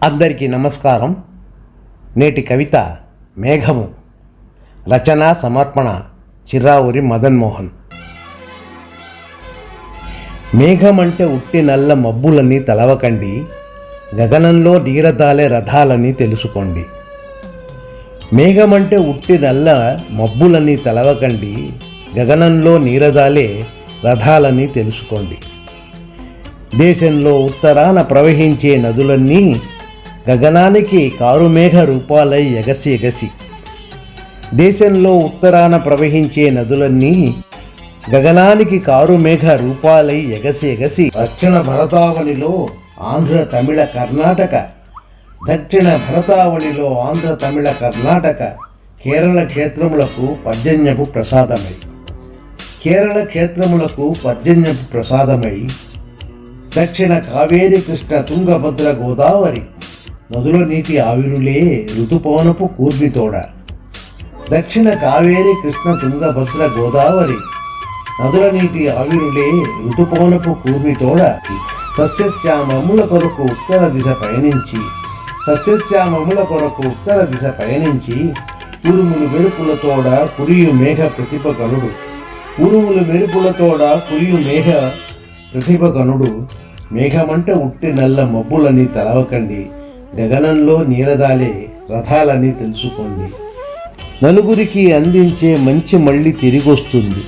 అందరికీ నమస్కారం. నేటి కవిత మేఘము. రచన సమర్పణ చిర్రావూరి మదన్మోహన్. మేఘమంటే ఉట్టి నల్ల మబ్బులని తలవకండి, గగనంలో నీరదాలే రథాలని తెలుసుకోండి. మేఘమంటే ఉట్టి నల్ల మబ్బులని తలవకండి, గగనంలో నీరదాలే రథాలని తెలుసుకోండి. దేశంలో ఉత్తరాన ప్రవహించే నదులన్నీ గగనానికి కారుమేఘ రూపాలై ఎగసి ఎగసి. దేశంలో ఉత్తరాన ప్రవహించే నదులన్నీ గగనానికి కారుమేఘ రూపాలై ఎగసి ఎగసి. దక్షిణ భరతావనిలో ఆంధ్ర తమిళ కర్ణాటక, దక్షిణ భరతావనిలో ఆంధ్ర తమిళ కర్ణాటక కేరళ క్షేత్రములకు పర్జన్యపు ప్రసాదమై, కేరళ క్షేత్రములకు పర్జన్యపు ప్రసాదమై, దక్షిణ కావేరి కృష్ణ తుంగభద్ర గోదావరి నదుల నీటి ఆవిరులే ఋతుపవనపు కూర్మితోడ. దక్షిణ కావేరి కృష్ణ తుంగభద్ర గోదావరి నదుల నీటి ఆవిరులే ఋతుపవనపు కూర్మితోడ. సస్యశ్యామముల కొరకు ఉత్తర దిశ పయనించి, సస్యశ్యామముల కొరకు ఉత్తర దిశ పయనించి, ఉరుములు మెరుపులతోడ కురియు మేఘ ప్రతిభగనుడు, ఉరుములు మెరుపులతోడ కురియు మేఘ ప్రతిభగనుడు. మేఘమంట ఉట్టి నల్ల మబ్బులని తలవకండి, గగనంలో నీరదాలే రథాలని తెలుసుకోండి. నలుగురికి అందించే మంచి మళ్ళీ తిరిగొస్తుంది,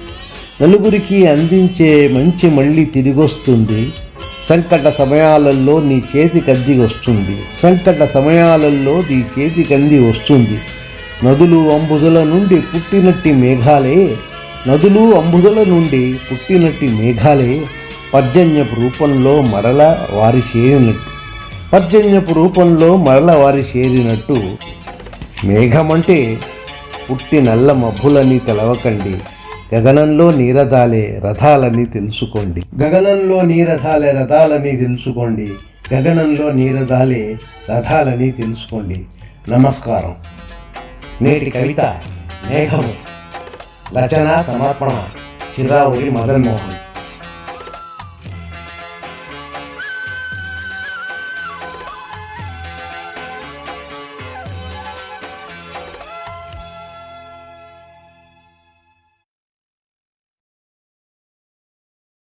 నలుగురికి అందించే మంచి మళ్ళీ తిరిగొస్తుంది. సంకట సమయాలలో నీ చేతి కంది వస్తుంది, సంకట సమయాలలో నీ చేతి కంది వస్తుంది. నదులు అంబుదుల నుండి పుట్టినట్టి మేఘాలే, నదులు అంబుదుల నుండి పుట్టినట్టి మేఘాలే పర్జన్యపు రూపంలో మరల వారి చేరినట్టు, పర్జన్యపు రూపంలో మరల వారి చేరినట్టు. మేఘమంటే పుట్టి నల్ల మబ్బులని తెలవకండి, గగనంలో నీరదాలే రథాలని తెలుసుకోండి. గగనంలో నీరదాలే రథాలని తెలుసుకోండి, గగనంలో నీరదాలే రథాలని తెలుసుకోండి. నమస్కారం. నేటి కవిత మేఘము. రచన సమర్పణ చిర్రావూరి మదన్మోహన్.